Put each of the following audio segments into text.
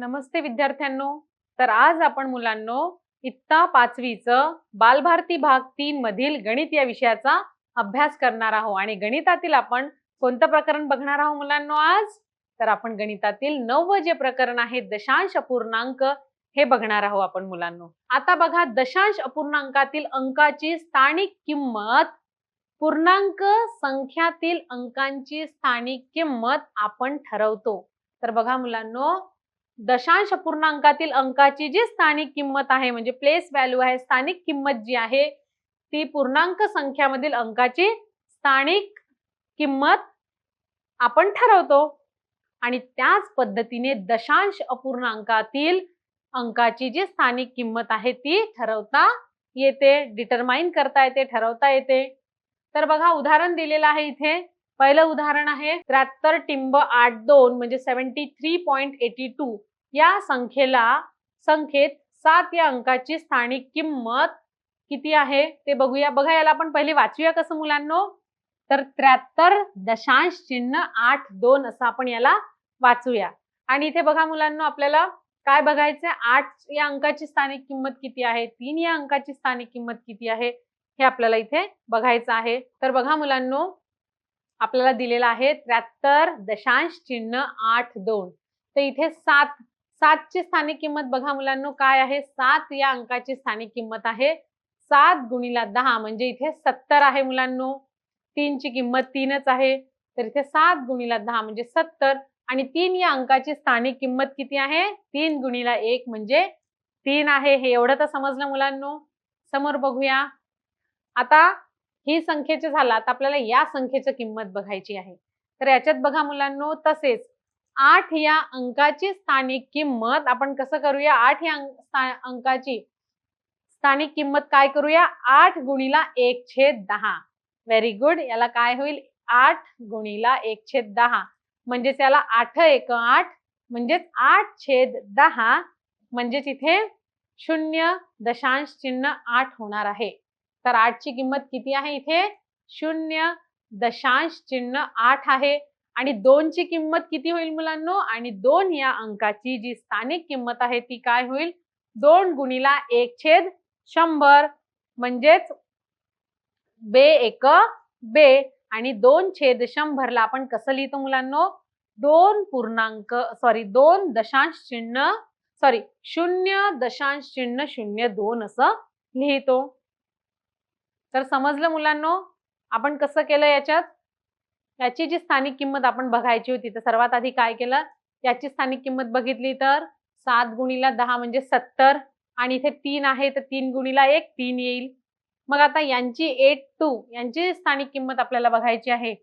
नमस्ते विद्यार्थ्यांनो. तर आज आपण मुलांनो इयत्ता 5वीचं बालभारती भाग 3 मधील गणित या विषयाचा अभ्यास करणार आहोत आणि गणितातील आपण कोणतं प्रकरण बघणार आहोत मुलांनो आज? तर आपण गणितातील 9वे जे प्रकरण आहे दशांश अपूर्णांक हे बघणार आहोत आपण मुलांनो. आता बघा, दशांश अपूर्णांकातील अंकाची स्थानिक किंमत पूर्णांक संख्यातील अंकांची स्थानिक किंमत आपण ठरवतो. तर बघा मुलांनो, दशांश अपूर्णांकातील अंकाची जी स्थानिक किंमत आहे म्हणजे प्लेस व्हॅल्यू आहे, स्थानिक किंमत जी आहे ती पूर्णांक संख्यामधील अंकाची स्थानिक किंमत आपण ठरवतो. आणि त्याच पद्धतीने दशांश अपूर्णांकातील अंकाची जी स्थानिक किंमत आहे ती ठरवता येते, डिटरमाइन करता येते, ठरवता येते. तर बघा, उदाहरण दिलेलं आहे इथे. पहिलं उदाहरण आहे 73 टिंब 82 म्हणजे 73.82 या संख्येत 7 या अंकाची स्थानिक किंमत किती आहे ते बघूया. बघा, याला आपण पहिले वाचूया कसं मुलांनो. तर 73.82 असं आपण याला वाचूया. आणि इथे बघा मुलांनो, आपल्याला काय बघायचंय, 8 या अंकाची स्थानिक किंमत किती आहे, 3 या अंकाची स्थानिक किंमत किती आहे हे आपल्याला इथे बघायचं आहे. तर बघा मुलांनो, आपल्याला दिलेला आहे 73.82. तर इथे 7 ची स्थानिक किंमत बघा मुलांनो काय आहे, 7 या अंकाची स्थानिक किंमत आहे 7 गुणिला 10 म्हणजे इथे 70 आहे मुलांनो. 3 ची किंमत 3च आहे, तर इथे 7 गुणिला 10 म्हणजे 70. आणि 3 या अंकाची स्थानिक किंमत किती आहे, 3 गुणिला 1 म्हणजे 3 आहे. हे एवढं तर समजलं मुलांनो. समोर बघूया. आता ही संख्येचे झालं, आता आपल्याला या संख्येची किंमत बघायची आहे. तर याच्यात बघा मुलांनो, तसेच 8 या अंकाची स्थानिक किंमत आपण कसं करूया, 8 या अंकाची स्थानिक किंमत काय करूया, 8 गुणिला 1/10. Very good. याला काय होईल, 8 गुणिला 1/10 म्हणजेच याला 8 एक 8 म्हणजेच 8/10 म्हणजेच इथे 0.8 होणार आहे. तर 8 ची किंमत किती आहे इथे, 0.8 आहे. आणि 2 ची किंमत किती होईल मुलांनो, आणि 2 या अंकाची जी स्थानिक किंमत आहे ती काय होईल, 2 गुणिला 1/100 म्हणजेच बे एक बे. आणि 2/100 ला आपण कसं लिहितो मुलांनो, 0.002 असं लिहितो. तर समजलं मुलांनो आपण कसं केलं. याची जी स्थानिक किंमत आपण बघायची होती, तर सर्वात आधी काय केलं, याची स्थानिक किंमत बघितली तर 7 गुणिला 10 म्हणजे 70. आणि इथे 3 आहे, तर 3 गुणिला 1 3 येईल. मग आता यांची 82 यांची स्थानिक किंमत आपल्याला बघायची आहे.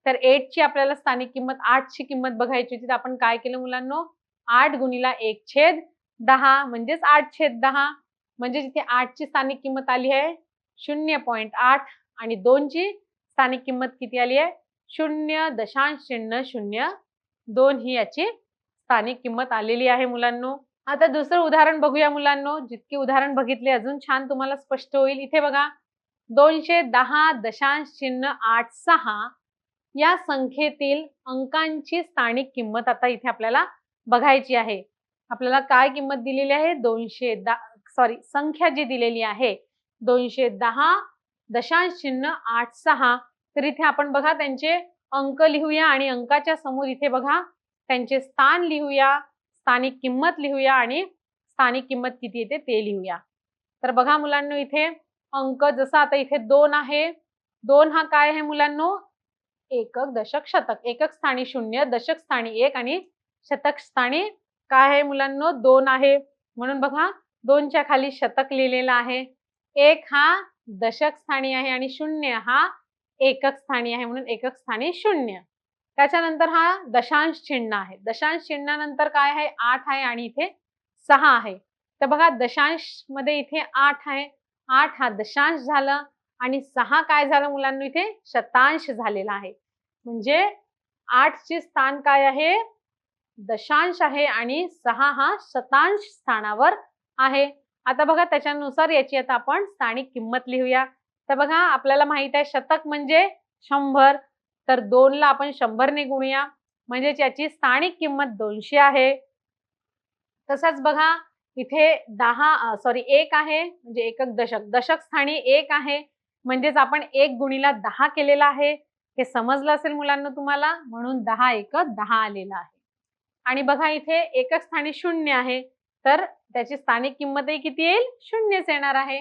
तर 8 ची आपल्याला स्थानिक किंमत, 8 ची किंमत बघायची होती, तर आपण काय केलं मुलांनो, 8 गुणिला 1/10 म्हणजेच 8/10 म्हणजे इथे 8 ची स्थानिक किंमत आली आहे 0.8 आणि 2 ची स्थानिक किंमत किती आली आहे, 0.002 ही याची स्थानिक किंमत आलेली आहे मुलांनो. आता दुसरं उदाहरण बघूया मुलांनो. जितके उदाहरण बघितले अजून छान तुम्हाला स्पष्ट होईल. इथे बघा, 210.86 या संख्येतील अंकांची स्थानिक किंमत आता इथे आपल्याला बघायची आहे. आपल्याला काय किंमत दिलेली आहे, संख्या जी दिलेली आहे 210.86. तर इथे आपण बघा त्यांचे अंक लिहूया आणि अंकाच्या समोर इथे बघा त्यांचे स्थान लिहूया, स्थानिक किंमत लिहूया आणि स्थानिक किंमत किती येते ते लिहूया. तर बघा मुलांनो, इथे अंक जसं आता इथे 2 आहे, 2 हा काय आहे मुलांनो, एकक दशक शतक. एकक स्थानी 0, दशक स्थानी 1 आणि शतक स्थानी काय आहे मुलांनो, 2 आहे. म्हणून बघा 2 च्या खाली शतक लिहिलेला आहे. 1 हा दशक स्थानी आहे आणि 0 हा एकक स्थानी आहे, म्हणून एकक स्थानी 0. त्याच्यानंतर हा दशांश चिन्ह आहे. दशांश चिन्हानंतर काय आहे, 8 आहे आणि इथे 6 आहे. तर बघा, दशांश मध्ये इथे 8 आहे, 8 हा दशांश झाला आणि 6 काय झालं मुलांनो, इथे शतांश झालेला आहे. म्हणजे 8 चे स्थान काय आहे, दशांश आहे आणि 6 हा शतांश स्थानावर आहे. आता बघा, त्याच्यानुसार याची आता आपण स्थानिक किंमत लिहूया. तर बघा, आपल्याला माहित आहे शतक म्हणजे 100, तर 2 ला आपण 100 ने गुणूया म्हणजे याची स्थानिक किंमत 200 आहे. तसंच बघा इथे 1 आहे म्हणजे एकक दशक. दशक स्थानी 1 आहे म्हणजेच आपण 1 गुणीला 10 केलेला आहे. हे समजलं असेल मुलांनो तुम्हाला, म्हणून 10 एक 10 आलेला आहे. आणि बघा इथे एकक स्थानी 0 आहे, तर त्याची स्थानिक किंमतही किती येईल? 0च येणार आहे.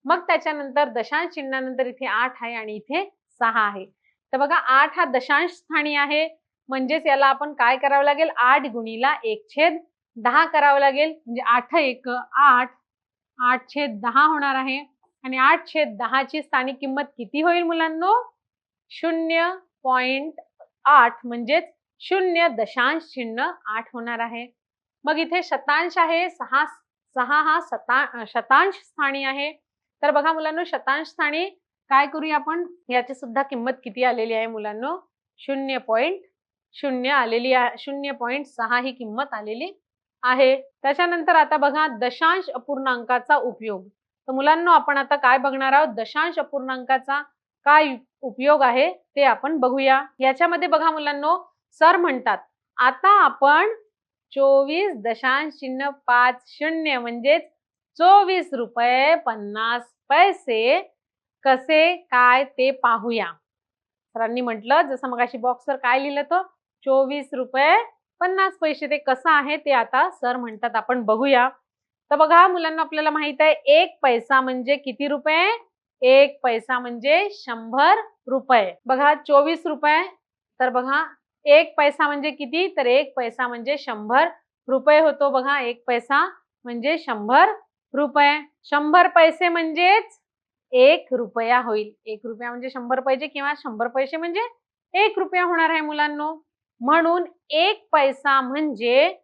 मग त्याच्यानंतर दशांश चिन्हानंतर इथे 8 आहे आणि इथे 6 आहे. तर बघा 8 हा दशांश स्थानी आहे, म्हणजेच याला आपण काय करावं लागेल? 8 गुणीला 1/10 करावं लागेल. म्हणजे 8 एक 8, 8/10 होणार आहे. आणि 8/10 ची स्थानिक किंमत किती होईल मुलांनो? 0.8 म्हणजेच 0.8 होणार आहे. मग इथे शतांश आहे, 6 हा शतांश स्थानी आहे. तर बघा मुलांनो, शतांश स्थानी काय करूया आपण? याची सुद्धा किंमत किती आलेली आहे मुलांनो? 0.0 आलेली आहे. 0.6 ही किंमत आलेली आहे. त्याच्यानंतर आता बघा दशांश अपूर्णांकाचा उपयोग. तर मुलांनो, आपण आता काय बघणार आहोत? दशांश अपूर्णांकाचा काय उपयोग आहे ते आपण बघूया. याच्यामध्ये बघा मुलांनो, सर म्हणतात आता आपण 24.50 म्हणजेच 24 रुपये 50 पैसे कसे काय ते पाहूया. सरांनी म्हटलं, जसं मगाशी बॉक्सवर काय लिहिलं होतं? 24 रुपये 50 पैसे. ते कसं आहे ते आता सर म्हणतात आपण बघूया. तर बघा मुलांना, आपल्याला माहित आहे 1 पैसा म्हणजे किती रुपये? 1 पैसा म्हणजे 100 रुपये. बघा 24 रुपये, तर बघा 1 पैसा म्हणजे किती? तर 1 पैसा म्हणजे 100 रुपये होतो. बघा 1 पैसा म्हणजे 100 रुपये. 100 पैसे म्हणजेच 1 रुपया होईल. 1 रुपया म्हणजे 100 पैसे किंवा 100 पैसे म्हणजे 1 रुपया होणार आहे मुलांनो. म्हणून 1 पैसा म्हणजे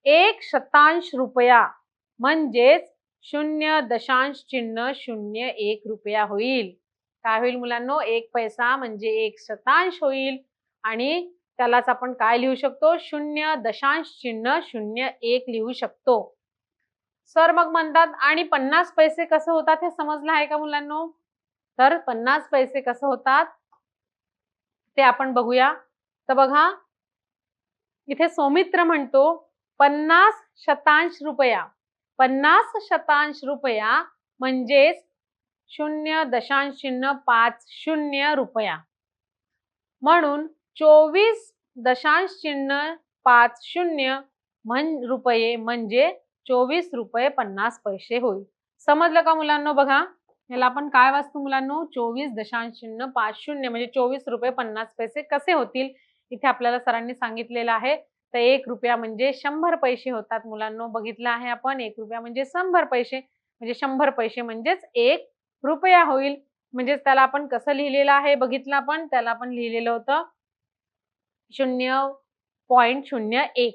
1 शतांश रुपया म्हणजेच 0.001 रुपया होईल. काय होईल मुलांनो? 1 पैसा म्हणजे 1 शतांश होईल आणि त्यालाच आपण काय लिहू शकतो? 0.01 लिहू शकतो. सर मग म्हणतात आणि 50 पैसे कसं होतात हे समजलं आहे का मुलांनो? तर 50 पैसे कसं होतात ते आपण बघूया. तर बघा इथे सौमित्र म्हणतो 50 शतांश रुपया. 50 शतांश रुपया म्हणजेच 0.050 रुपया. म्हणून 24.50 रुपये म्हणजे 24 रुपये 50 पैसे होईल. समजलं का मुलांनो? बघा याला आपण काय वाचतो मुलांनो? 24.50 म्हणजे 24 रुपये 50 पैसे कसे होतील? इथे आपल्याला सरांनी सांगितलेलं आहे. तर 1 रुपया म्हणजे 100 पैसे होतात मुलांनो. बघितलं आहे आपण, 1 रुपया म्हणजे 100 पैसे, म्हणजे 100 पैसे म्हणजेच 1 रुपया होईल. म्हणजे त्याला आपण कसं लिहिलेलं आहे बघितलं आपण? त्याला आपण लिहिलेलं होतं 0.01.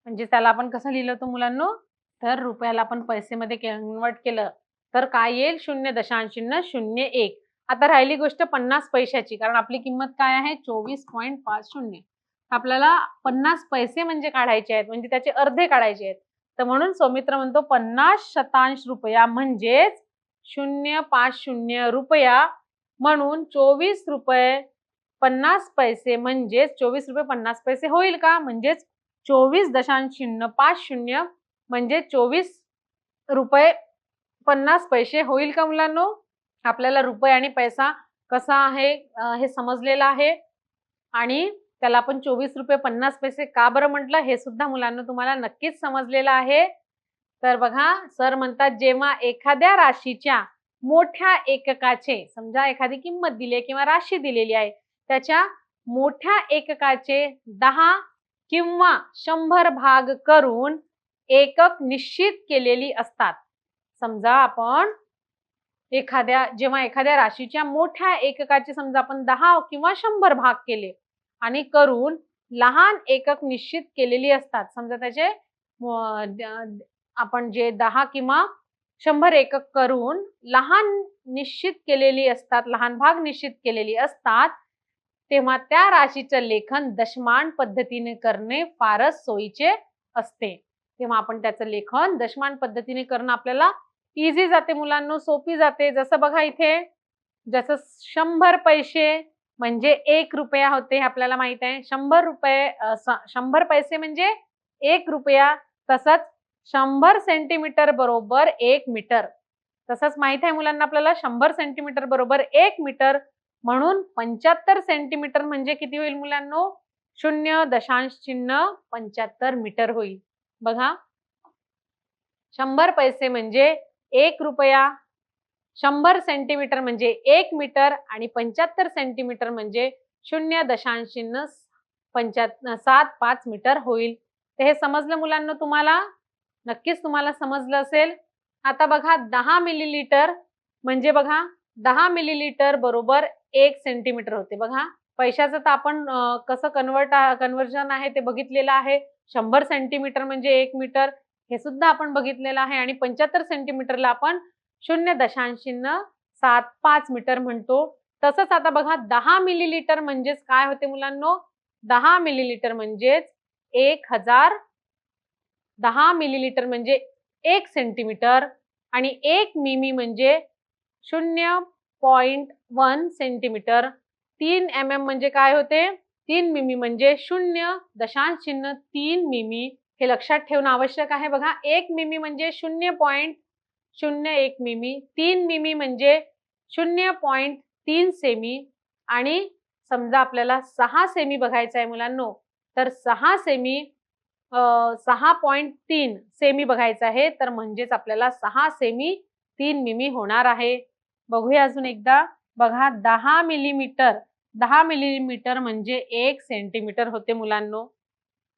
म्हणजे त्याला आपण कसं लिहिलं होतं मुलांनो? तर रुपयाला आपण पैसेमध्ये कन्वर्ट केलं तर काय येईल? 0.001. आता राहिली गोष्ट 50 पैशाची, कारण आपली किंमत काय आहे? 24.50. आपल्याला 50 पैसे म्हणजे काढायचे आहेत, म्हणजे त्याचे अर्धे काढायचे आहेत. तर म्हणून सौमित्र म्हणतो 50 शतांश रुपया म्हणजेच 0.50 रुपया. म्हणून 24 रुपये 50 पैसे म्हणजेच 24 रुपये 50 पैसे होईल का? म्हणजेच 24.050 म्हणजे 24 रुपये 50 पैसे होईल का मुलांनो? आपल्याला रुपये आणि पैसा कसा आहे हे समजलेलं आहे आणि त्याला आपण 24 रुपये 50 पैसे का बरं म्हटलं हे सुद्धा मुलांनो तुम्हाला नक्कीच समजलेलं आहे. तर बघा सर म्हणतात जेव्हा एखाद्या राशीच्या मोठ्या एककाचे, समजा एखादी किंमत दिली आहे किंवा राशी दिलेली आहे, त्याच्या मोठ्या एककाचे 10 किंवा 100 भाग करून एकक निश्चित केलेली असतात. समजा आपण जेव्हा एखाद्या राशीच्या मोठ्या एककाचे समजा आपण 10 किंवा 100 भाग केले आणि करून लहान एकक निश्चित केलेली असतात. समजा त्याचे आपण जे 10 किंवा 100 एकक करून लहान निश्चित केलेली असतात, लहान भाग निश्चित केलेली असतात, तेव्हा त्या राशीचं लेखन दशमान पद्धतीने करणे फारच सोयीचे असते. तेव्हा आपण त्याचं लेखन दशमान पद्धतीने करणं आपल्याला इझी जाते मुलांनो, सोपी जाते. जसं बघा इथे, जसं 100 पैसे म्हणजे 1 रुपया होते, आपल्याला माहित आहे. 100 पैसे म्हणजे 1 रुपया. तसंच 100 सेंटीमीटर बरोबर 1 मीटर. तसंच माहित आहे मुलांना आपल्याला 100 सेंटीमीटर बरोबर 1 मीटर, म्हणून 75 सेंटीमीटर म्हणजे किती होईल मुलांनो? 0.75 मीटर होईल. बघा, 100 पैसे म्हणजे 1 रुपया, 100 सेंटीमीटर म्हणजे 1 मीटर आणि 75 सेंटीमीटर म्हणजे 0.75 मीटर होईल. तर हे समजलं मुलांना तुम्हाला? नक्कीच तुम्हाला समजलं असेल. आता बघा 10 मिलीलीटर म्हणजे बघा 10 मिलीलीटर बरोबर 1 सेंटीमीटर होते. बघा पैशाचं तर आपण कसं कन्व्हर्जन आहे ते बघितलेलं आहे. 100 सेंटीमीटर म्हणजे 1 मीटर हे सुद्धा आपण बघितलेलं आहे आणि 75 सेंटीमीटरला आपण 0.75 मीटर म्हणतो. तसंच आता बघा 10 मिलीलीटर म्हणजेच काय होते मुलांनो? 10 मिलीलीटर म्हणजेच 1000. 10 मिलीलीटर म्हणजे 1 सेंटीमीटर आणि 1 मिमी म्हणजे 0.1 सेंटीमीटर. 3 mm म्हणजे काय होते? 3 मिमी म्हणजे 0.3 मिमी. हे लक्षात ठेवणं आवश्यक आहे. बघा 1 मिमी म्हणजे 0.01 मिमी, 3 मिमी म्हणजे 0.3 सेमी आणि समजा आपल्याला 6 सेमी बघायचं आहे मुलांनो, तर 6 सेमी 6.3 सेमी बघायचं आहे, तर म्हणजेच आपल्याला 6 सेमी 3 मिमी होणार आहे. बघूया अजून एकदा. बघा 10 मिलीमीटर, 10 मिलीमीटर म्हणजे 1 सेंटीमीटर होते मुलांनो.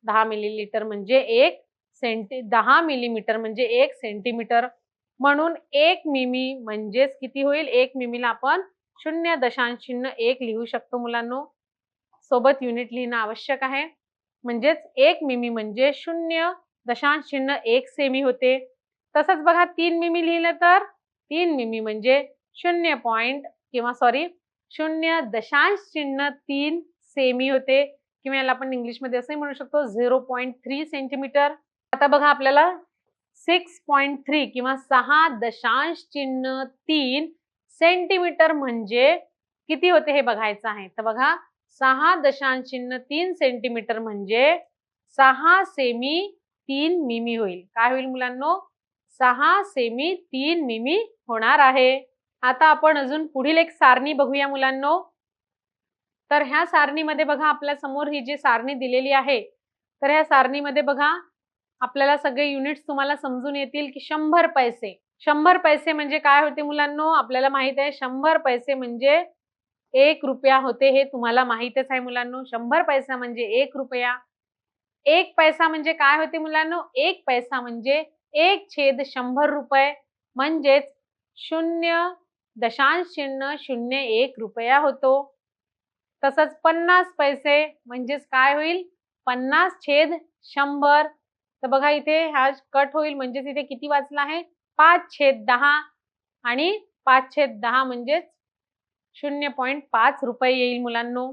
10 मिलीलीटर म्हणजे 10 मिलीमीटर म्हणजे 1 सेंटीमीटर. म्हणून 1 मिमी म्हणजेच किती होईल? 1 मिमीला आपण 0.01 लिहू शकतो मुलांनो. सोबत युनिट लिहिणं आवश्यक आहे. म्हणजेच 1 मिमी म्हणजे 0.01 सेमी होते. तसंच बघा 3 मिमी लिहिलं तर 3 मिमी म्हणजे 0.3 सेमी होते किंवा याला आपण इंग्लिशमध्ये असंही म्हणू शकतो 0.3 सेंटीमीटर. आता बघा आपल्याला 6.3 किंवा 6.3 सेंटीमीटर म्हणजे किती होते हे बघायचं आहे. तर बघा 6.3 सेंटीमीटर म्हणजे 6 सेमी 3 मिमी होईल. काय होईल मुलांनो? 6 सेमी 3 मिमी होणार आहे. आता आपण अजून पुढील एक सारणी बघूया मुलांनो. तर ह्या सारणीमध्ये बघा आपल्या समोर ही जी सारणी दिलेली आहे, तर ह्या सारणीमध्ये बघा आपल्याला सगळे युनिट्स तुम्हाला समजून येतील की 100 पैसे. 100 पैसे म्हणजे काय होते मुलांनो? आपल्याला माहित आहे 100 पैसे म्हणजे 1 रुपया होते. हे तुम्हाला माहितच आहे मुलांनो. 100 पैसा म्हणजे 1 रुपया. 1 पैसा म्हणजे काय होते मुलांनो? 1 पैसा म्हणजे 1/100 रुपये म्हणजेच 0.001 रुपया होतो. तसंच 50 पैसे म्हणजेच काय होईल? 50/100. तर बघा इथे हा कट होईल म्हणजेच इथे किती वाचला आहे? 5/10 आणि 5/10 म्हणजेच 0.5 रुपये येईल मुलांनो.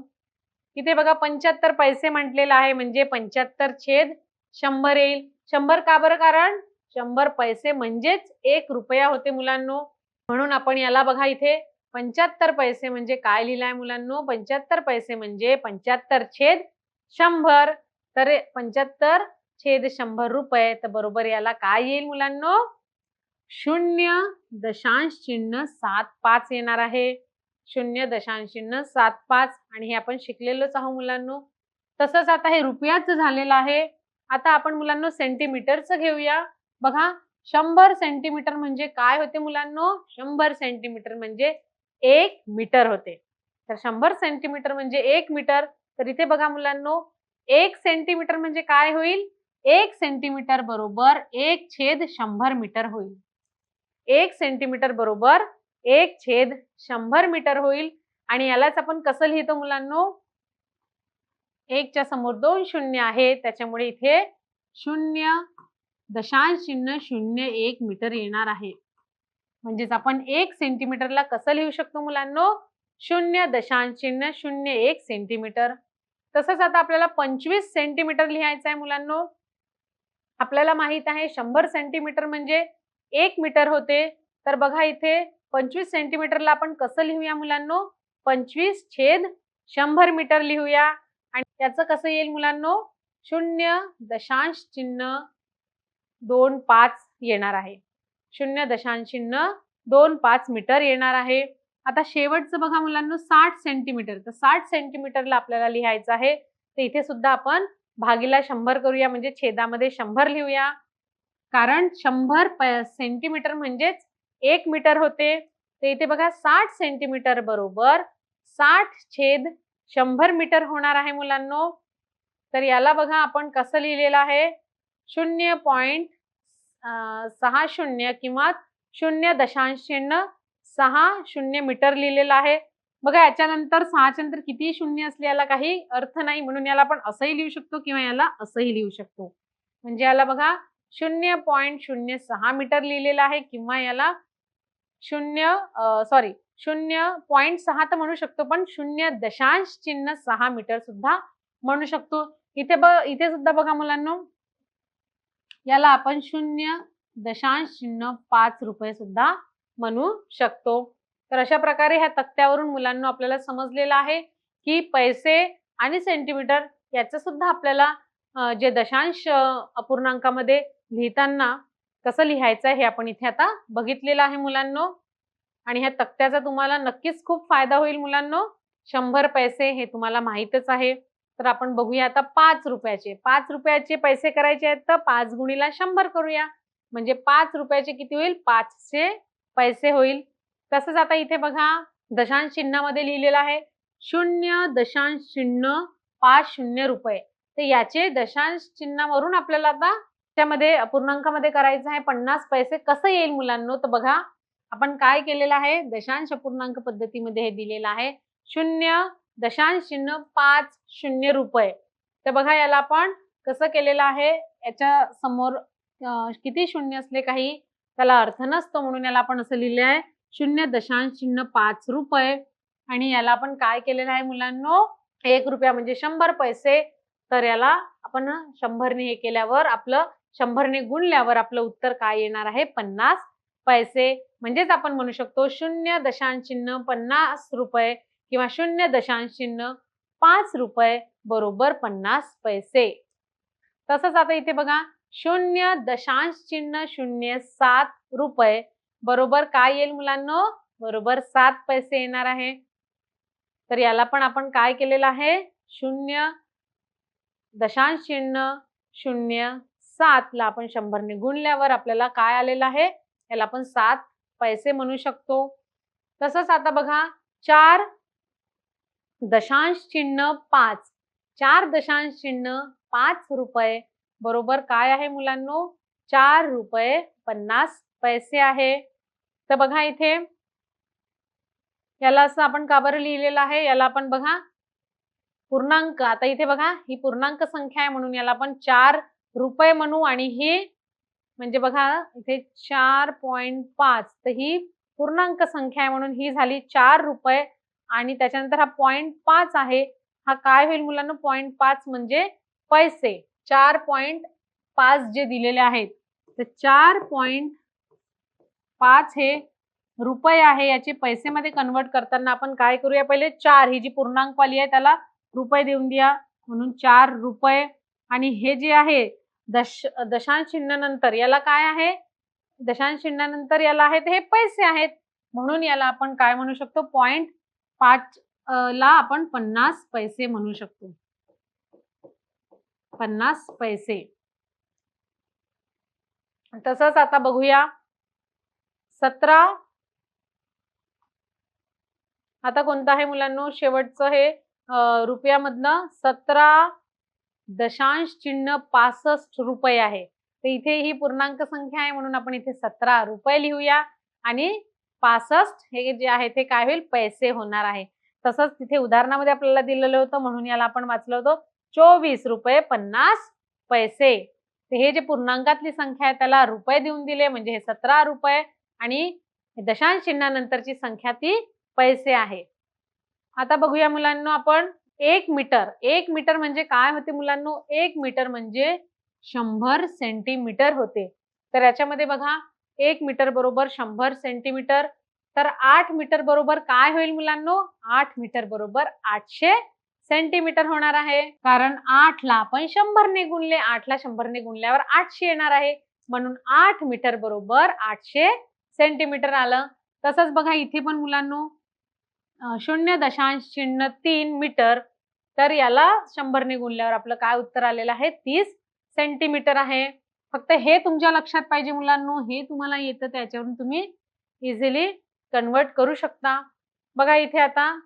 इथे बघा 75 पैसे म्हटलेलं आहे म्हणजे 75/100 येईल. 100 का बरं? कारण 100 पैसे म्हणजेच 1 रुपया होते मुलांनो. म्हणून आपण याला बघा इथे 75 पैसे म्हणजे काय लिहिलंय मुलांनो? 75 पैसे म्हणजे 75/100. तर 75/100 रुपये. तर बरोबर याला काय येईल मुलांनो? 0.75 येणार आहे. 0.75 आणि हे आपण शिकलेलोच आहोत मुलांनो. तसंच आता हे रुपयाचं झालेलं आहे. आता आपण मुलांनो सेंटीमीटरचं घेऊया. बघा 100 सेंटीमीटर म्हणजे काय होते मुलांनो? 100 सेंटीमीटर म्हणजे 1 मीटर होते. तर 100 सेंटीमीटर म्हणजे 1 मीटर. तर इथे बघा मुलांनो 1 सेंटीमीटर म्हणजे काय होईल? 1 सेंटीमीटर बरोबर 1/100 मीटर होईल. 1 सेंटीमीटर बरोबर 1/100 मीटर होईल आणि यालाच आपण कसं लिहितो मुलांनो? 1 च्या समोर 2 शून्य आहे, त्याच्यामुळे इथे 0.001 मीटर येणार आहे. म्हणजेच आपण 1 सेंटीमीटरला कसं लिहू शकतो मुलांनो? 0.001 सेंटीमीटर. तसंच आता आपल्याला 25 सेंटीमीटर लिहायचं आहे मुलांनो. आपल्याला माहित आहे 100 सेंटीमीटर म्हणजे 1 मीटर होते. तर बघा इथे 25 सेंटीमीटरला आपण कसं लिहूया मुलांनो? 25/100 मीटर लिहूया आणि त्याचं कसं येईल मुलांनो? 0.001 0.25 येणार आहे. 0.25 मीटर येणार आहे. आता शेवटचं बघा मुलांनो 60 सेंटीमीटर. तर 60 सेंटीमीटरला आपल्याला लिहायचं आहे. तर इथे सुद्धा आपण भागीला 100 करूया, म्हणजे छेदामध्ये 100 लिहूया. कारण 100 सेंटीमीटर म्हणजेच 1 मीटर होते. तर इथे बघा 60 सेंटीमीटर बरोबर 60/100 मीटर होणार आहे मुलांनो. तर याला बघा आपण कसं लिहिलेलं आहे, 0.60 किंवा 0.60 मीटर लिहिलेलं आहे. बघा याच्यानंतर 6च्या नंतर किती शून्य असले याला काही अर्थ नाही, म्हणून याला आपण असंही लिहू शकतो किंवा याला असंही लिहू शकतो. म्हणजे याला बघा 0.06 मीटर लिहिलेलं आहे किंवा याला 0.6 तर म्हणू शकतो, पण 0.6 मीटर सुद्धा म्हणू शकतो. इथे सुद्धा बघा मुलांनो, याला आपण 0.05 रुपये सुद्धा म्हणू शकतो. तर अशा प्रकारे ह्या तक्त्यावरून मुलांनो आपल्याला समजलेलं आहे की पैसे आणि सेंटीमीटर याचं सुद्धा आपल्याला जे दशांश अपूर्णांकामध्ये लिहिताना कसं लिहायचं आहे हे आपण इथे आता बघितलेलं आहे मुलांनो. आणि ह्या तक्त्याचा तुम्हाला नक्कीच खूप फायदा होईल मुलांनो. 100 पैसे हे तुम्हाला माहीतच आहे. तर आपण बघूया आता 5 रुपयाचे. 5 रुपयाचे पैसे करायचे आहेत तर 5 गुणिले 100 करूया. म्हणजे 5 रुपयाचे किती होईल, 500 पैसे होईल. तसंच आता इथे बघा दशांश चिन्हामध्ये लिहिलेलं आहे 0.050 रुपये. तर याचे दशांश चिन्हावरून आपल्याला आता त्यामध्ये अपूर्णांकामध्ये करायचं आहे 50 पैसे. कसं येईल मुलांनो, तर बघा आपण काय केलेलं आहे, दशांश अपूर्णांक पद्धतीमध्ये हे दिलेलं आहे 0.50 रुपये. तर बघा याला आपण कसं केलेलं आहे, याच्या समोर किती शून्य असले काही त्याला अर्थ नसतो, म्हणून याला आपण असं लिहिलं आहे 0.5 रुपये. आणि याला आपण काय केलेलं आहे मुलांनो, 1 रुपया म्हणजे 100 पैसे. तर याला आपण 100 ने हे केल्यावर आपलं 100 ने गुणल्यावर आपलं उत्तर काय येणार आहे, 50 पैसे. म्हणजेच आपण म्हणू शकतो 0.50 रुपये किंवा 0.5 रुपये बरोबर 50 पैसे. तसंच आता इथे बघा 0.07 रुपये बरोबर काय येईल मुलांनो, बरोबर 7 पैसे येणार आहे. तर याला पण आपण काय केलेलं आहे, 0.07 ला आपण 100 ने गुणल्यावर आपल्याला काय आलेलं आहे, याला आपण 7 पैसे म्हणू शकतो. तसंच आता बघा 4.5 4.5 रुपये बरोबर काय आहे मुलांनो, 4 रुपये 50 पैसे आहे. तर बघा इथे याला असं आपण का बरं लिहिलेलं आहे, याला आपण बघा पूर्णांक, आता इथे बघा ही पूर्णांक संख्या आहे म्हणून याला आपण 4 रुपये म्हणू. आणि ही म्हणजे बघा इथे 4.5 तर ही पूर्णांक संख्या आहे म्हणून ही झाली 4 रुपये. आणि त्याच्यानंतर हा 0.5 आहे, हा काय होईल मुलांना, 0.5 म्हणजे पैसे. 4.5 जे दिलेले आहेत तर 4.5 हे रुपये आहे, याचे पैसेमध्ये कन्वर्ट करताना आपण काय करूया, पहिले 4 ही जी पूर्णांकवाली आहे त्याला रुपये देऊन द्या, म्हणून 4 रुपये. आणि हे जे आहे दशांश चिन्हानंतर याला काय आहे, दशांश चिन्हानंतर याला आहे हे पैसे आहेत, म्हणून याला आपण काय म्हणू शकतो, 0.5 ला आपण 50 पैसे म्हणू शकतो, 50 पैसे. तसंच आता बघूया 17. आता कोणतं आहे मुलांनो, शेवटचं हे रुपयामधलं 17.65 रुपये आहे. तर इथे ही पूर्णांक संख्या आहे म्हणून आपण इथे 17 रुपये लिहूया आणि 65 हे जे आहे ते काय होईल, पैसे होणार आहे. तसंच तिथे उदाहरणामध्ये आपल्याला दिलेलं होतं म्हणून याला आपण वाचलं होतं 24 रुपये 50 पैसे. तर हे जे पूर्णांकातली संख्या आहे त्याला रुपये देऊन दिले म्हणजे हे 17 रुपये आणि दशांश चिन्हानंतरची संख्या ती पैसे आहे. आता बघूया मुलांनो आपण 1 मीटर. 1 मीटर म्हणजे काय होते मुलांनो, 1 मीटर म्हणजे 100 सेंटीमीटर होते. तर याच्यामध्ये बघा 1 मीटर बरोबर 100 सेंटीमीटर. तर 8 मीटर बरोबर काय होईल मुलांनो, 8 मीटर बरोबर 800 सेंटीमीटर होणार आहे. कारण 8 ला आपण 100 ने गुणले, 8 ला 100 ने गुणल्यावर 800 येणार आहे. म्हणून 8 मीटर बरोबर 800 सेंटीमीटर आलं. तसंच बघा इथे पण मुलांनो 0.03 मीटर, तर याला 100 ने गुणल्यावर आपलं काय उत्तर आलेलं आहे 30 सेंटीमीटर आहे. फक्त हे तुमच्या लक्षात पाहिजे मुलांनो, हे तुम्हाला येतं त्याच्यावरून तुम्ही इझिली कन्वर्ट करू शकता. बघा इथे आता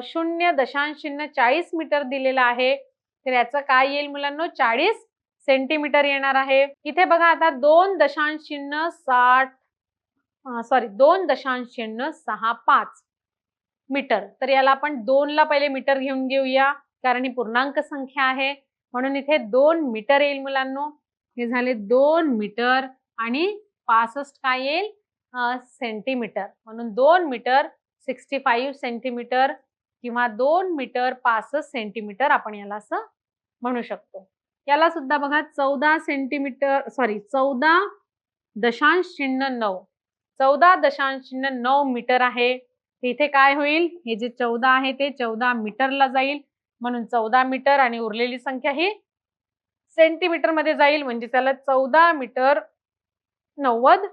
0.40 मीटर दिलेला आहे, तर याचं काय येईल मुलांनो 40 सेंटीमीटर येणार आहे. इथे बघा आता 2.65 मीटर, तर याला आपण 2 ला पहिले मीटर घेऊन घेऊया, कारण ही पूर्णांक संख्या आहे म्हणून इथे 2 मीटर येईल मुलांनो. हे झाले 2 मीटर आणि 65 काय येईल सेंटीमीटर, म्हणून 2 मीटर 65 सेंटीमीटर किंवा 2 मीटर 65 सेंटीमीटर आपण याला असं म्हणू शकतो. याला सुद्धा बघा 14.9 मीटर आहे. इथे काय होईल, हे जे 14 आहे ते 14 मीटरला जाईल, म्हणून 14 मीटर आणि उरलेली संख्या ही सेंटीमीटर मध्ये जाईल, म्हणजे त्याला 14 मीटर 90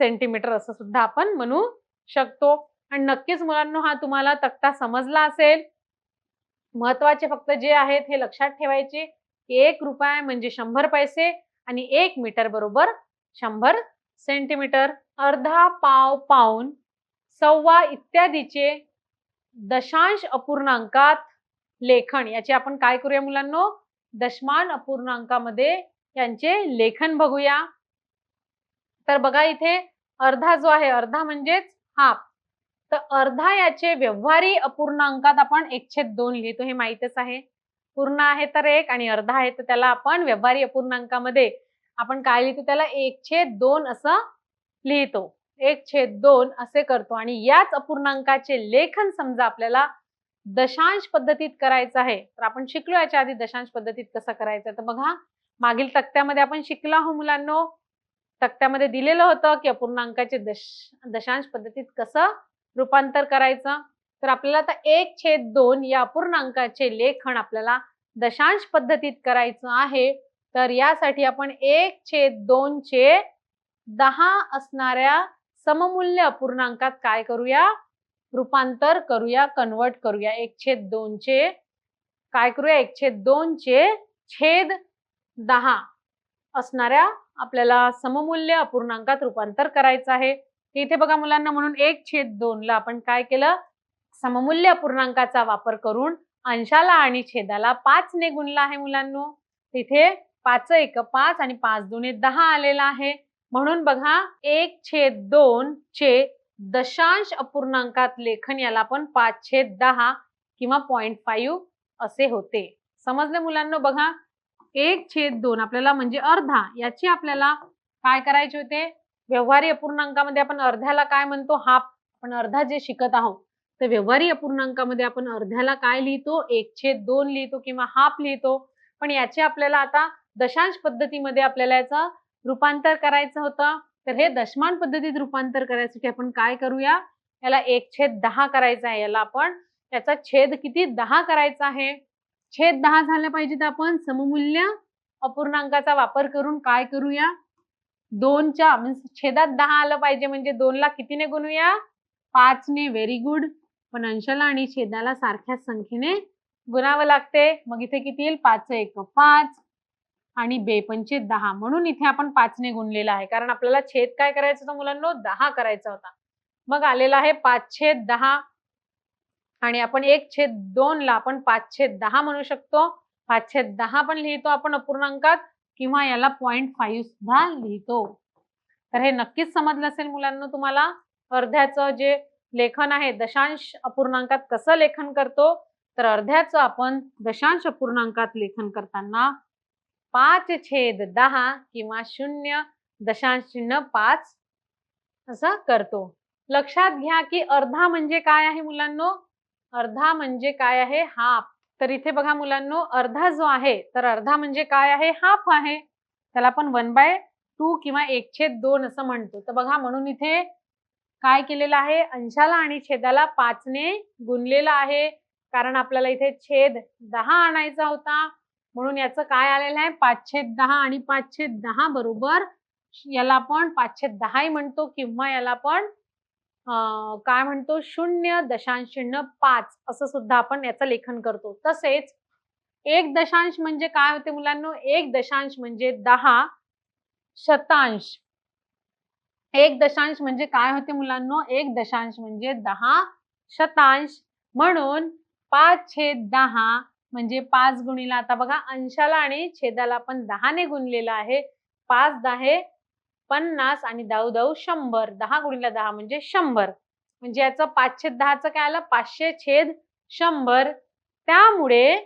सेंटीमीटर असं सुद्धा आपण म्हणू शकतो. आणि नक्कीच मुलांनो हा तुम्हाला तक्ता समजला असेल. महत्वाचे फक्त जे आहेत हे लक्षात ठेवायचे की 1 रुपया म्हणजे 100 पैसे आणि 1 मीटर बरोबर 100 सेंटीमीटर. अर्धा, पाव, पाऊण, सव्वा इत्यादीचे दशांश अपूर्णांकात लेखन, याचे आपण काय करूया मुलांनो, दशमान अपूर्णांकामध्ये यांचे लेखन बघूया. तर बघा इथे अर्धा जो आहे, अर्धा म्हणजेच हाफ, तर अर्धा याचे व्यवहारी अपूर्णांकात आपण 1/2 लिहितो, हे माहितच आहे. पूर्ण आहे तर 1 आणि अर्धा आहे तर त्याला आपण व्यवहारी अपूर्णांकामध्ये आपण काय लिहितो, त्याला 1/2 असं लिहितो, 1/2 असे करतो. आणि याच अपूर्णांकाचे लेखन समजा आपल्याला दशांश पद्धतीत करायचं आहे, तर आपण शिकलो याच्या आधी दशांश पद्धतीत कसं करायचं. तर बघा मागील तक्त्यामध्ये आपण शिकलो आहोत मुलांनो, तक्त्यामध्ये दिलेलं होतं की अपूर्णांकाचे दशांश पद्धतीत कसं रूपांतर करायचं. तर आपल्याला आता 1/2 या अपूर्णांकाचे लेखन आपल्याला दशांश पद्धतीत करायचं आहे. तर यासाठी आपण 1/2 चे 10 असणाऱ्या सममूल्य अपूर्णांकात काय करूया, रूपांतर करूया, कन्वर्ट करूया. 1/2 चे काय करूया, 1/2 चे छेद 10 असणाऱ्या आपल्याला सममूल्य अपूर्णांकात रूपांतर करायचं आहे. इथे बघा मुलांना, म्हणून 1/2 ला आपण काय केलं, सममूल्य अपूर्णांकाचा वापर करून अंशाला आणि छेदाला 5 ने गुणला आहे मुलांनो. तिथे 5 1 5 आणि 5 2 10 आलेला आहे. म्हणून बघा 1/2 चे दशांश अपूर्णांकात लेखन याला आपण 5/10 किंवा 0.5 असे होते. समजले मुलांनो. बघा 1/2 आपल्याला म्हणजे अर्धा, याची आपल्याला काय करायचे होते, व्यवहारी अपूर्णांकामध्ये आपण अर्ध्याला काय म्हणतो, हाफ. आपण अर्धा जे शिकत आहोत तर व्यवहारी अपूर्णांकामध्ये आपण अर्ध्याला काय लिहितो, 1/2 लिहितो किंवा हाफ लिहितो. पण याचे आपल्याला आता दशांश पद्धतीमध्ये आपल्याला याचं रूपांतर करायचं होतं. तर हे दशमान पद्धतीत रूपांतर करायसाठी आपण काय करूया, याला 1/10 करायचं आहे. याला आपण याचा छेद किती 10 करायचा आहे. छेद 10 झालं पाहिजे तर आपण सममूल्य अपूर्णांकाचा वापर करून काय करूया, 2 च्या छेदात 10 आलं पाहिजे, म्हणजे 2 ला कितीने गुणूया, 5 ने. Very good. पण अंशाला आणि छेदाला सारख्याच संख्येने गुणावं लागते. मग इथे किती येईल, 5 1 5 आणि 2 पंचे 10, म्हणून इथे आपण 5 ने गुणलेला आहे, कारण आपल्याला छेद काय करायचं होतं मुलांनो, 10 करायचा होता. मग आलेला आहे 5/10 आणि आपण 1/2 ला आपण 5/10 म्हणू शकतो. 5/10 पण लिहितो आपण अपूर्णांकात किंवा याला 0.5 सुद्धा लिहितो. तर हे नक्कीच समजलं असेल मुलांना तुम्हाला. अर्ध्याचं जे लेखन आहे दशांश अपूर्णांकात कसं लेखन करतो, तर अर्ध्याचं आपण दशांश अपूर्णांकात लेखन करताना 5/10 किंवा 0.5 असं करतो. लक्षात घ्या की अर्धा म्हणजे काय आहे मुलांनो, अर्धा म्हणजे काय आहे, हाफ. तर इथे बघा मुलांनो, अर्धा जो आहे तर अर्धा म्हणजे काय आहे, हाफ आहे. त्याला आपण 1/2 किंवा 1/2 असं म्हणतो. तर बघा म्हणून इथे काय केलेलं आहे, अंशाला आणि छेदाला 5 ने गुणलेलं आहे, कारण आपल्याला इथे छेद 10 आणायचा होता. म्हणून याचं काय आलेलं आहे, 5/10 आणि 5/10 बरोबर याला आपण 5/10 म्हणतो किंवा याला आपण काय म्हणतो 0.05 असं सुद्धा आपण याचं लेखन करतो. तसेच 1 म्हणजे काय होते मुलांनो? 1 म्हणजे 10 शतांश. 1 म्हणजे काय होते मुलांनो? 1 म्हणजे 10 शतांश. म्हणून 5/10 म्हणजे 5 गुणिले आता बघा अंशाला आणि छेदाला आपण 10 ने गुणलेलं आहे. 5×10 50 आणि 10×10 100. 10 गुणिले 10 म्हणजे 100. म्हणजे याचं 5/10चं काय आलं? 500/100. त्यामुळे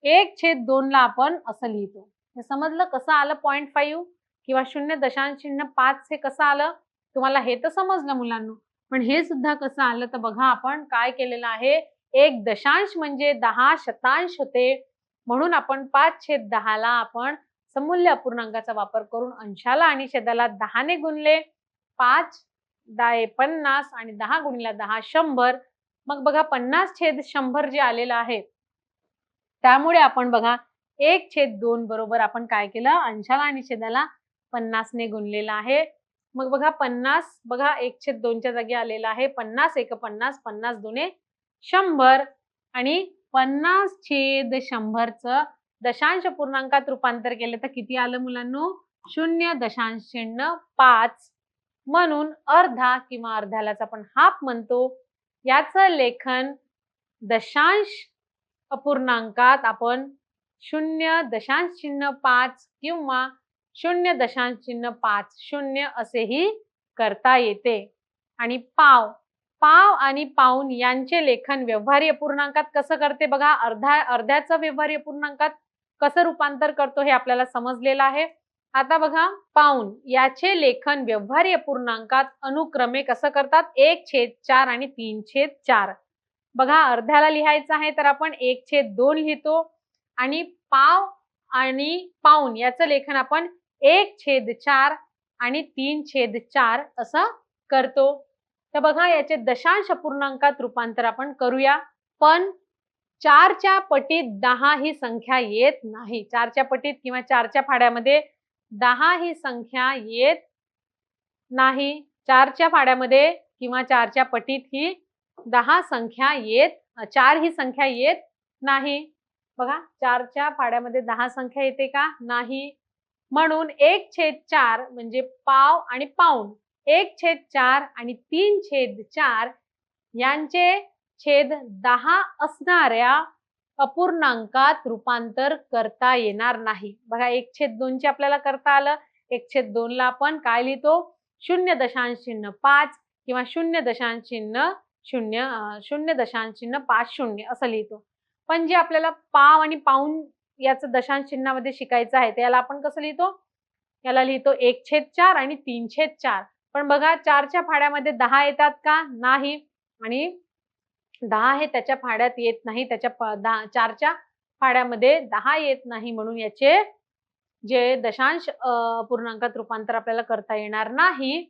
1/2 ला आपण असं लिहितो. हे समजलं कसं आलं 0.5 किंवा 0.05 हे कसं आलं? तुम्हाला हे तर समजलं मुलांनो. पण हे सुद्धा कसं आलं तर बघा आपण काय केलेलं आहे. 1 म्हणजे 10 शतांश होते. म्हणून आपण 5/10 ला आपण समूल्य अपूर्णांकाचा वापर करून अंशाला आणि छेदाला 10 ने गुणले. 5×10 50 आणि 10 गुणिले 10 100. मग बघा 50/100 जे आलेलं आहे. त्यामुळे आपण बघा 1/2 बरोबर आपण काय केलं? अंशाला आणि छेदाला 50 ने गुणलेलं आहे. मग बघा 50 बघा 1/2 च्या जागी आलेला आहे. 50 1 50 50 2 100 आणि 50/100 चं दशांश पूर्णांकात रूपांतर केलं तर किती आलं मुलांनो? 0.05. म्हणून अर्धा किंवा अर्ध्यालाच आपण हाफ म्हणतो. याचं लेखन दशांश अपूर्णांकात आपण 0.05 किंवा 0.50 असेही करता येते. आणि पाव आणि पाऊण यांचे लेखन व्यवहारी अपूर्णांकात कसं करते बघा. अर्ध्याचं व्यवहारी अपूर्णांकात कसं रूपांतर करतो हे आपल्याला समजलेलं आहे. आता बघा पाऊण याचे लेखन व्यवहारी अपूर्णांकात अनुक्रमे कसं करतात? 1/4 आणि 3/4. बघा अर्ध्याला लिहायचं आहे तर आपण 1/2 लिहितो आणि पाव आणि पाऊण याचं लेखन आपण 1/4 आणि 3/4 असं करतो. तर बघा याचे दशांश अपूर्णांकात रूपांतर आपण करूया. पण 4च्या पटीत 10 ही संख्या येत नाही. 4च्या पटीत किंवा 4च्या फाड्यामध्ये 10 ही संख्या येत नाही. 4च्या फाड्यामध्ये किंवा 4च्या पटीत ही 10 संख्या येत 4 ही संख्या येत नाही. बघा 4च्या फाड्यामध्ये 10 संख्या येते का? नाही. म्हणून 1/4 म्हणजे पाव आणि पाऊण. 1/4 आणि 3/4 यांचे छेद 10 असणाऱ्या अपूर्णांकात रूपांतर करता येणार नाही. बघा 1/2 चे आपल्याला करता आलं. 1/2 ला आपण काय लिहितो? 0.05 किंवा 0.50 असं लिहितो. पण जे आपल्याला पाव आणि पाऊण याचं दशांश चिन्हामध्ये शिकायचं आहे त्याला आपण कसं लिहितो? याला लिहितो 1/4 आणि 3/4. पण बघा 4च्या फाड्यामध्ये 10 येतात का? नाही. आणि 10 हे त्याच्या फाड्यात येत नाही. त्याच्या 4च्या फाड्यामध्ये 10 येत नाही. म्हणून याचे जे दशांश पूर्णांकात रूपांतर आपल्याला करता येणार नाही.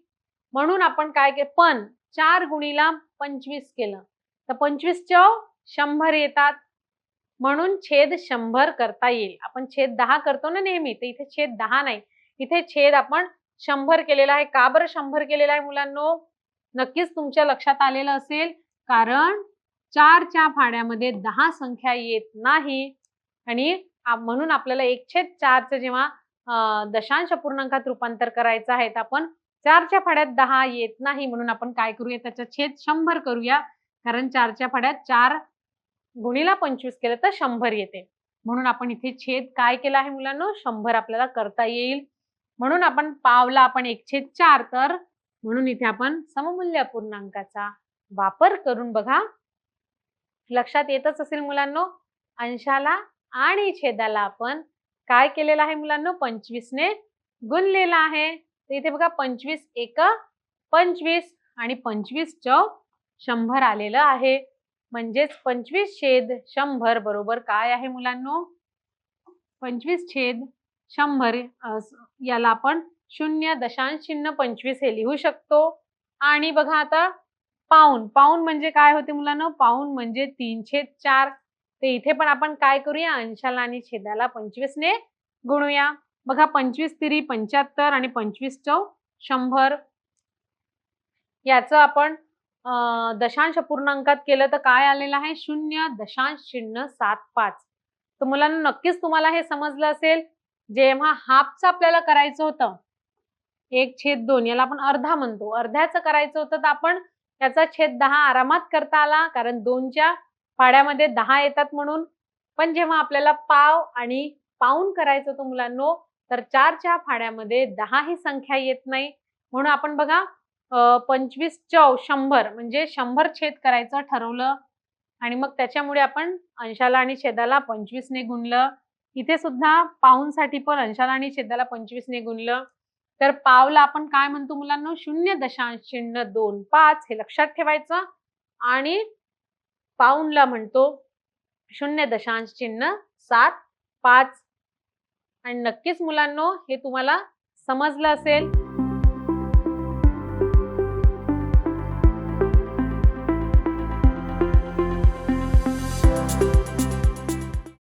म्हणून आपण काय केलं? पण 4 गुणिले 25 केलं तर 25 100 येतात. म्हणून छेद 100 करता येईल. आपण छेद 10 करतो ना नेहमी, तर इथे छेद 10 नाही. इथे छेद आपण 100 केलेला आहे. का बरं 100 केलेला आहे मुलांनो? नक्कीच तुमच्या लक्षात आलेलं असेल. कारण 4च्या फाड्यामध्ये 10 संख्या येत नाही आणि म्हणून आपल्याला 1/4 चं जेव्हा दशांश पूर्णांकात रूपांतर करायचं आहे तर आपण 4च्या फाड्यात 10 येत नाही. म्हणून आपण काय करूया? त्याचा छेद 100 करूया. कारण 4च्या फाड्यात 4 गुणिले 25 केलं तर 100 येते. म्हणून आपण इथे छेद काय केला आहे मुलांनो? 100 आपल्याला करता येईल. म्हणून आपण पावला आपण 1/4 तर म्हणून इथे आपण सममूल्य अपूर्णांकाचा वापर करून बघा लक्षात येतच असेल मुलांनो. अंशाला आणि छेदाला आपण काय केलेलं आहे मुलांनो? 25 ने गुणलेला आहे. तर इथे बघा 25 1 25 आणि 25 100 आलेलं आहे. म्हणजेच 25/100 बरोबर काय आहे मुलांनो? 25/100 याला आपण 0.25 हे लिहू शकतो. आणि बघा आता पाऊण म्हणजे काय होते मुलांनो? पाऊण म्हणजे 3/4. तर इथे पण आपण काय करूया? अंशाला आणि छेदाला 25 ने गुणूया. बघा 25 तिरी 75 आणि 25 चौ 100. याचं आपण दशांश पूर्णांकात केलं तर काय आलेलं आहे 0.75. तर मुलांना नक्कीच तुम्हाला हे समजलं असेल. जेव्हा हाफचं आपल्याला करायचं होतं 1/2 याला आपण अर्धा म्हणतो, अर्ध्याचं करायचं होतं तर आपण त्याचा छेद 10 आरामात करता आला, कारण 2च्या पाड्यामध्ये 10 येतात म्हणून. पण जेव्हा आपल्याला पाव आणि पाऊण करायचं होतं मुलांनो, तर 4च्या पाड्यामध्ये 10 ही संख्या येत नाही. म्हणून आपण बघा 25 चौ 100 म्हणजे 100 छेद करायचं ठरवलं आणि मग त्याच्यामुळे आपण अंशाला आणि छेदाला 25 ने गुणलं. इथे सुद्धा पाऊणसाठी पण अंशाला आणि छेदाला 25 ने गुणलं. तर पावला आपण काय म्हणतो मुलांनो 0.025 हे लक्षात ठेवायचं आणि पाऊणला म्हणतो 0.75. आणि नक्कीच मुलांनो हे तुम्हाला समजलं असेल.